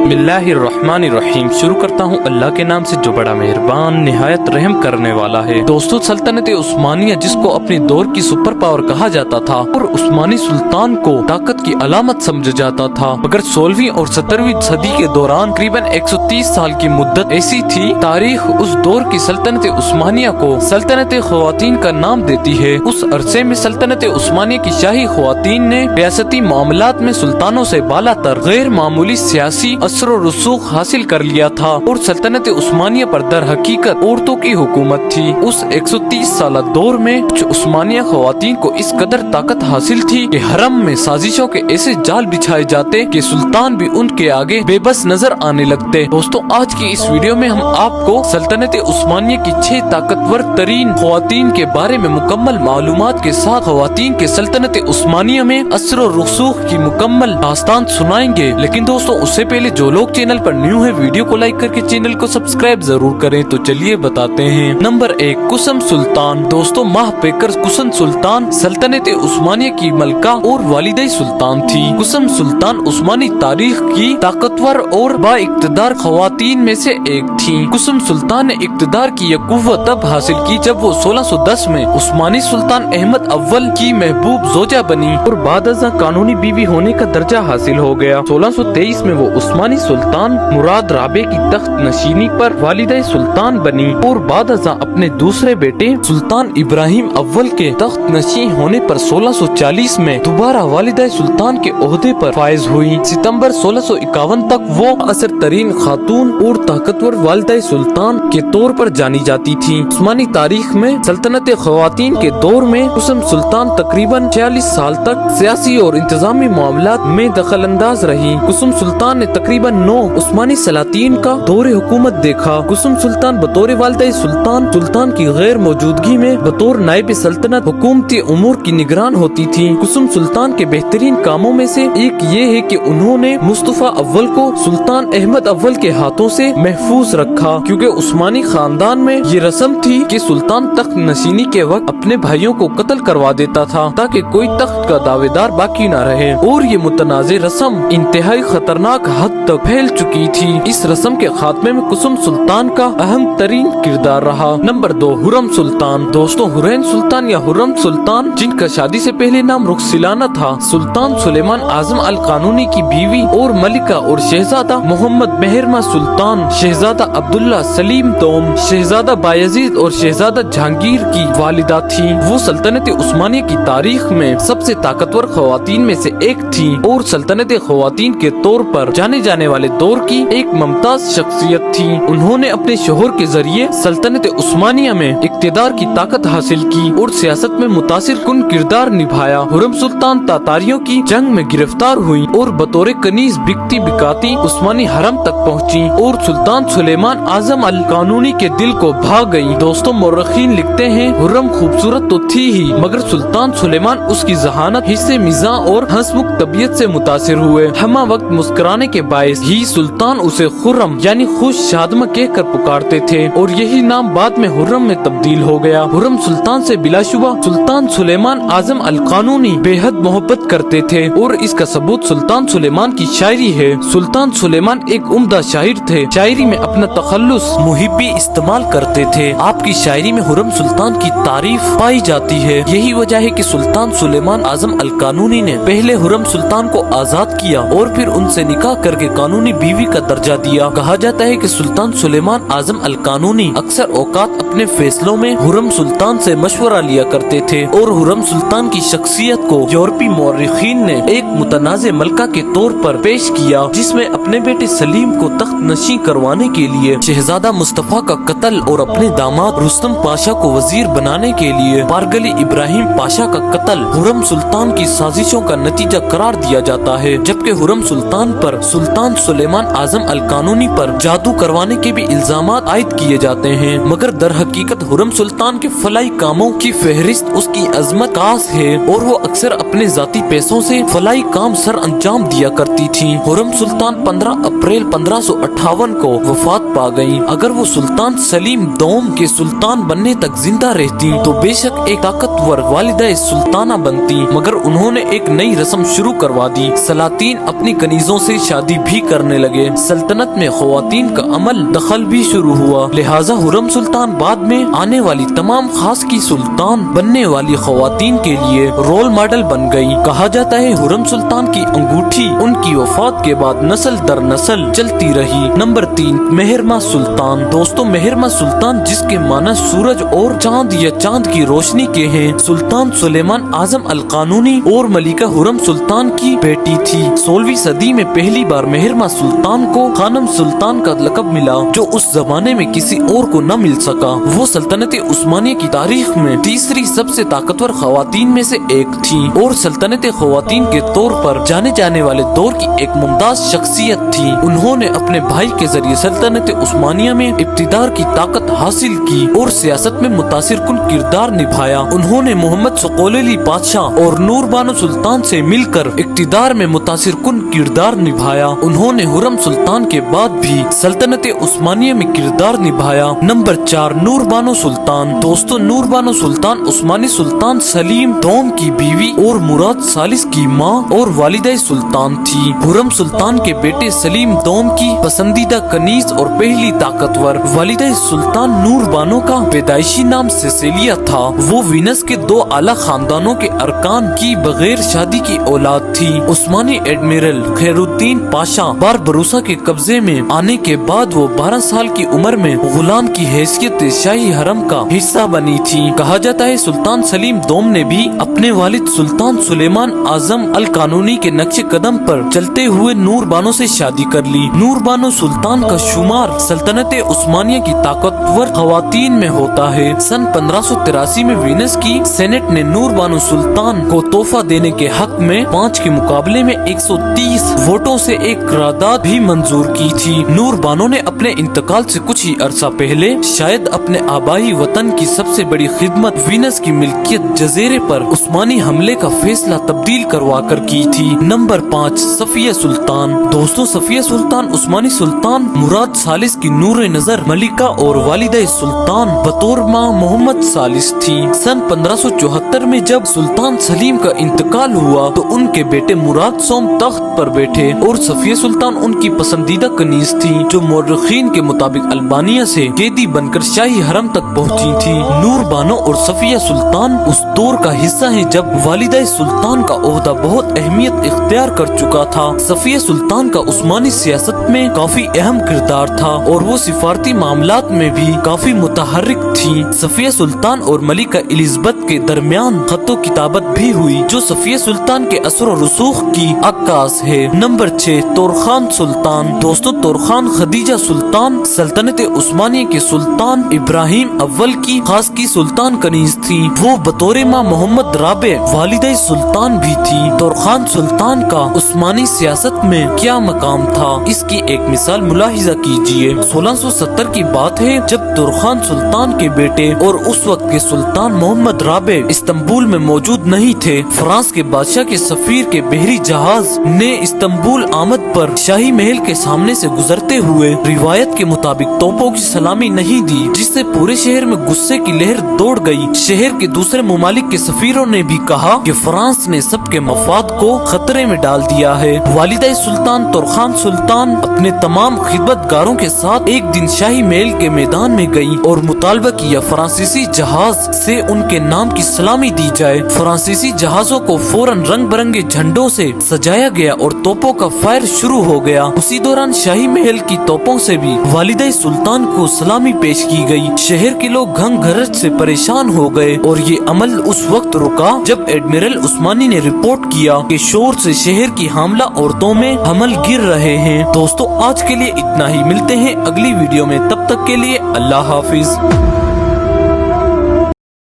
बिस्मिल्लाहिर्रहमानिर्रहीम। शुरू करता हूँ अल्लाह के नाम से जो बड़ा मेहरबान निहायत रहम करने वाला है। दोस्तों, सल्तनत उस्मानिया जिसको अपने दौर की सुपर पावर कहा जाता था और उस्मानी सुल्तान को ताकत की अलामत समझा जाता था, मगर 16वीं और 17वीं सदी के दौरान करीबन 130 साल की मुद्दत ऐसी थी, तारीख उस दौर की सल्तनत उस्मानिया को सल्तनत ख्वातीन का नाम देती है। उस अरसे में सल्तनत उस्मानिया की शाही ख्वातीन ने रियासती मामलात में सुल्तानों से बालातर गैर मामूली सियासी असर और रसूख हासिल कर लिया था और सल्तनत उस्मानिया पर दर हकीकत औरतों की हुकूमत थी। उस 130 साल दौर में कुछ उस्मानिया ख्वातीन को इस कदर ताकत हासिल थी कि हरम में साजिशों के ऐसे जाल बिछाए जाते कि सुल्तान भी उनके आगे बेबस नजर आने लगते। दोस्तों, आज की इस वीडियो में हम आपको सल्तनत उस्मानिया की 6 ताकतवर तरीन ख्वातीन के बारे में मुकम्मल मालूमात के साथ ख्वातीन के सल्तनत उस्मानिया में असर और रसूख की मुकम्मल दास्तान सुनाएंगे। लेकिन दोस्तों, उससे पहले जो लोग चैनल पर न्यू है, वीडियो को लाइक करके चैनल को सब्सक्राइब जरूर करें। तो चलिए बताते हैं। नंबर 1, कुसम सुल्तान। दोस्तों, माह पेकर कुसम सुल्तान सल्तनत उस्मानिया की मलका और वालिदा सुल्तान थी। कुसम सुल्तान उस्मानी तारीख की ताकतवर और बाइक्तदार ख्वातीन में से एक थी। कुसम सुल्तान ने इक्तदार की यह कुव्वत तब हासिल की जब वो 1610 में उस्मानी सुल्तान अहमद अव्वल की महबूब जोजा बनी और बाद अज़ा कानूनी बीवी होने का दर्जा हासिल हो गया। 1623 में वो उस्मानी सुल्तान मुराद राबे की तख्त नशीनी पर वालिदा सुल्तान बनी और बाद अज़ा अपने दूसरे बेटे सुल्तान इब्राहिम अव्वल के तख्त नशी होने पर 1640 में दोबारा वालिदा सुल्तान के ओहदे पर फायज हुई। सितंबर 1651 तक वो असर तरीन खातून और ताकतवर वालिदा सुल्तान के तौर पर जानी जाती थी। उस्मानी तारीख में सल्तनत ख्वातीन के दौर में कुसम सुल्तान तकरीबन 46 साल तक सियासी और इंतजामी मामलात में दखल अंदाज रही। कुसुम सुल्तान ने तकरीबन 9 उस्मानी सलातीन का दौरे हुकूमत देखा। कुसुम सुल्तान बतौर वालिदा सुल्तान सुल्तान की गैर मौजूदगी में बतौर नायब सल्तनत हुकूमती उमूर की निगरान होती थी। कुसुम सुल्तान के बेहतरीन कामों में से एक ये है कि उन्होंने मुस्तफा अव्वल को सुल्तान अहमद अव्वल के हाथों से महफूज रखा, क्योंकि उस्मानी खानदान में ये रस्म थी कि सुल्तान तख्त नशीनी के वक्त अपने भाइयों को कत्ल करवा देता था ताकि कोई तख्त का दावेदार बाकी न रहे, और ये मुतनाज़ रस्म इंतहाई खतरनाक हद तक फैल चुकी थी। इस रस्म के खात्मे में कुसुम सुल्तान का अहम तरीन किरदार रहा। नंबर 2, हुर्रम सुल्तान। दोस्तों, हुरैन सुल्तान या हुर्रम सुल्तान, जिनका शादी से पहले नाम रुखसिलाना था, सुल्तान सुलेमान आजम अल कानूनी की बीवी और मलिका और शहजादा मोहम्मद मेहरमा सुल्तान, शहजादा अब्दुल्ला सलीम तोम, शहजादा बायजीद और शहजादा जहांगीर की वालिदा थी। वो सल्तनत उस्मानिया की तारीख में सबसे ताकतवर ख्वातीन में से एक थी और सल्तनत ख्वातीन के तौर पर जाने जाने वाले दौर की एक मुमताज शख्सियत थी। उन्होंने अपने शोहर के जरिए सल्तनत उस्मानिया में इक्तदार की ताकत हासिल की और सियासत में मुतासिर कुन किरदार निभाया। हुर्रम सुल्तान तातारियों की जंग में गिरफ्तार हुई और बतौर कनीज बिकती बिकाती उस्मानी हरम तक पहुँची और सुल्तान सुलेमान आजम अल कानूनी के दिल को भाग गयी। दोस्तों, मौरखीन लिखते हैं, हुर्रम खूबसूरत तो थी ही, मगर सुल्तान सुलेमान उसकी जहानत, हिस्से मिजां और हंसमुख तबीयत से मुतासिर हुए। हमा वक्त मुस्कुराने के बायस ही सुल्तान उसे खुर्रम यानी खुश शादमा कहकर पुकारते थे और यही नाम बाद में हुर्रम में तब्दील हो गया। हुर्रम सुल्तान से बिलाशुबा सुल्तान सुलेमान आजम अल कानूनी बेहद मोहब्बत करते थे और इसका सबूत सुल्तान सुलेमान की शायरी है। सुल्तान सुलेमान एक उम्दा शायर थे। शायरी में अपना तखल्लुस मुहिब्बी इस्तेमाल करते थे। आपकी शायरी में हुर्रम सुल्तान की तारीफ पाई जाती है। यही वजह है कि सुल्तान सुलेमान आजम अल कानूनी ने पहले हुर्रम सुल्तान को आजाद किया और फिर उनसे निकाह करके कानूनी बीवी का दर्जा दिया। कहा जाता है कि सुल्तान सुलेमान आजम अल कानूनी अक्सर औकात अपने फैसलों में हुर्रम सुल्तान से मशवरा लिया करते थे और हुर्रम सुल्तान की शख्सियत को यूरोपी मौरखीन ने एक मुतनाज़ मलका के तौर पर पेश किया, जिसमें अपने बेटे सलीम को तख्त नशी करवाने के लिए शहजादा मुस्तफा का कत्ल और अपने दामाद रुस्तम पाशा को वजीर बनाने के लिए पारगली इब्राहिम पाशा का कत्ल हुर्रम सुल्तान की साजिशों का नतीजा करार दिया जाता है। जबकि हुर्रम सुल्तान पर सुल्तान सुलेमान आजम अल कानूनी पर जादू करवाने के भी इल्जामात आयद किए जाते हैं, मगर दर हकीकत हुर्रम सुल्तान के फलाई कामों की फहरिस्त उसकी अजमत खास है और वो अक्सर अपने जाती पैसों से फलाई काम सर अंजाम दिया करती थी। हुर्रम सुल्तान 15 अप्रैल 1558 को वफात पा गईं। अगर वो सुल्तान सलीम दोम के सुल्तान बनने तक जिंदा रहती तो बेशक एक ताकतवर वालिदा सुल्ताना बनती, मगर उन्होंने एक नई रस्म शुरू करवा दी। सलातीन अपनी कनीजों से शादी भी करने लगे। सल्तनत में ख्वातीन का अमल दखल भी शुरू हुआ, लिहाजा हुर्रम सुल्तान बाद में आने वाली तमाम खास की सुल्तान बनने वाली ख्वातीन के लिए रोल मॉडल बन गई। कहा जाता है हुर्रम सुल्तान की अंगूठी उनकी वफात के बाद नस्ल दर नस्ल चलती रही। नंबर 3, मेहरमा सुल्तान। दोस्तों, मेहरमा सुल्तान जिसके माना सूरज और चांद या चांद की रोशनी के हैं, सुल्तान सुलेमान आजम अल कानूनी और मलिका हुर्रम सुल्तान की बेटी थी। 16वीं सदी में पहली बार मेहरमा सुल्तान को खानम सुल्तान का लक़ब मिला, जो उस जमाने में किसी और को न मिल सका। वो सल्तनत उस्मानिया की तारीख में तीसरी सबसे ताकतवर ख्वातीन में से एक थी और सल्तनत ख्वातीन के तौर पर जाने जाने वाले दौर की एक मुमताज शख्सियत थी। उन्होंने अपने भाई के जरिए सल्तनत उस्मानिया में इब्तिदार की ताकत हासिल की और सियासत में मुतासिर कुन किरदार निभाया। उन्होंने मोहम्मद सकोली बादशाह और नूर बानो सुल्तान से मिलकर इक्तिदार में मुतासिर कुन किरदार निभाया। उन्होंने हुर्रम सुल्तान के बाद भी सल्तनत उस्मानिया में किरदार निभाया। नंबर 4, नूर बानो सुल्तान। दोस्तों, नूर बानो सुल्तान उस्मानी सुल्तान सलीम दोम की बीवी और मुराद सालिस की माँ और वालिदा सुल्तान थी। हुर्रम सुल्तान के बेटे सलीम दोम की पसंदीदा कनीज और पहली ताकतवर वालिदा सुल्तान नूर बानो का पैदाइशी नाम सेसिलिया था। वो वीनस के 2 आला खानदानों के अरकान की बगैर शादी की औलाद थी। उस्मानी एडमिरल खैरुद्दीन पाशा बारबरूसा के कब्जे में आने के बाद वो 12 साल की उम्र में गुलाम की हैसियत शाही हरम का हिस्सा बनी थी। कहा जाता है सुल्तान सलीम दोम ने भी अपने वालिद सुल्तान सुलेमान आजम अल कानूनी के नक्शे कदम पर चलते हुए नूर बानो से शादी कर ली। नूर बानो सुल्तान का शुमार सल्तनत उस्मानिया की ताकतवर ख्वातीन में होता है। सन 1583 में वीनस की सेनेट ने नूर बानो सुल्तान को तोहफा देने के हक में 5 के मुकाबले में 130 वोटों से एक करारदाद भी मंजूर की थी। नूर बानो ने अपने इंतकाल से कुछ ही अरसा पहले शायद अपने आबाई वतन की सबसे बड़ी खिदमत वीनस की मिल्कियत जजीरे पर उस्मानी हमले का फैसला तब्दील करवा कर की थी। नंबर 5, सफिया सुल्तान। दोस्तों, सफिया सुल्तान उस्मानी सुल्तान मुराद सालिस की नूर नजर मलिका और वालिदा सुल्तान बतौर माँ मोहम्मद सालिस थी। सन 1574 में जब सुल्तान सलीम का इंतकाल हुआ तो उनके बेटे मुराद सोम तख्त पर बैठे और सफिया सुल्तान उनकी पसंदीदा कनीज थी, जो मौरखीन के मुताबिक अल्बानिया से कैदी बनकर शाही हरम तक पहुंची थी। नूर बानो और सफिया सुल्तान उस दौर का हिस्सा है जब वालिदा सुल्तान का ओहदा बहुत अहमियत इख्तियार कर चुका था। सफिया सुल्तान का उस्मानी सियासत में काफी अहम किरदार था और वो सिफारती मामलात में भी काफी मुतहर्रिक थी। सफिया सुल्तान और मलिका एलिजबेथ के दरमियान खत्तो किताबत भी हुई, जो सफिया सुल्तान के असर और रसूख की अक्कास है। नंबर 6, तोरखान सुल्तान। दोस्तों, तोरखान खदीजा सुल्तान सल्तनत उस्मानिया के सुल्तान इब्राहिम अव्वल की खास की सुल्तान कनीज थी। वो बतौर माँ मोहम्मद राबे वालिदा सुल्तान भी थी। तोरखान सुल्तान का उस्मानी सियासत में क्या मकाम था, इसकी एक मिसाल मुलाहिजा कीजिए। 1670 की बात है जब तोरखान सुल्तान के बेटे और उस वक्त के सुल्तान मोहम्मद राबे इस्तांबुल में मौजूद नहीं थे। फ्रांस के बादशाह के सफीर के बहरी जहाज ने इस्तांबुल आमद पर शाही महल के सामने से गुजरते हुए रिवायत के मुताबिक तोपों की सलामी नहीं दी, जिससे पूरे शहर में गुस्से की लहर दौड़ गई। शहर के दूसरे मुमालिक के सफीरों ने भी कहा कि फ्रांस ने सबके मफाद को खतरे में डाल दिया है। वालिदा सुल्तान तोरखान सुल्तान अपने तमाम खिदमतगारों के साथ एक दिन शाही महल के मैदान में गई और मुतालबा किया फ्रांसीसी जहाज से उनके नाम की सलामी दी जाए। फ्रांसीसी जहाजों को फौरन रंग बिरंगे झंडों से सजाया गया और तोपों का फायर शुरू हो गया। उसी दौरान शाही महल की तोपों से भी वालिदा सुल्तान को सलामी पेश की गई। शहर के लोग घंघरज से परेशान हो गए और ये अमल उस वक्त रुका जब एडमिरल उस्मानी ने रिपोर्ट किया कि शोर से शहर की हामला औरतों में हमल गिर रहे हैं। दोस्तों, आज के लिए इतना ही। मिलते हैं अगली वीडियो में, तब तक के लिए अल्लाह हाफिज।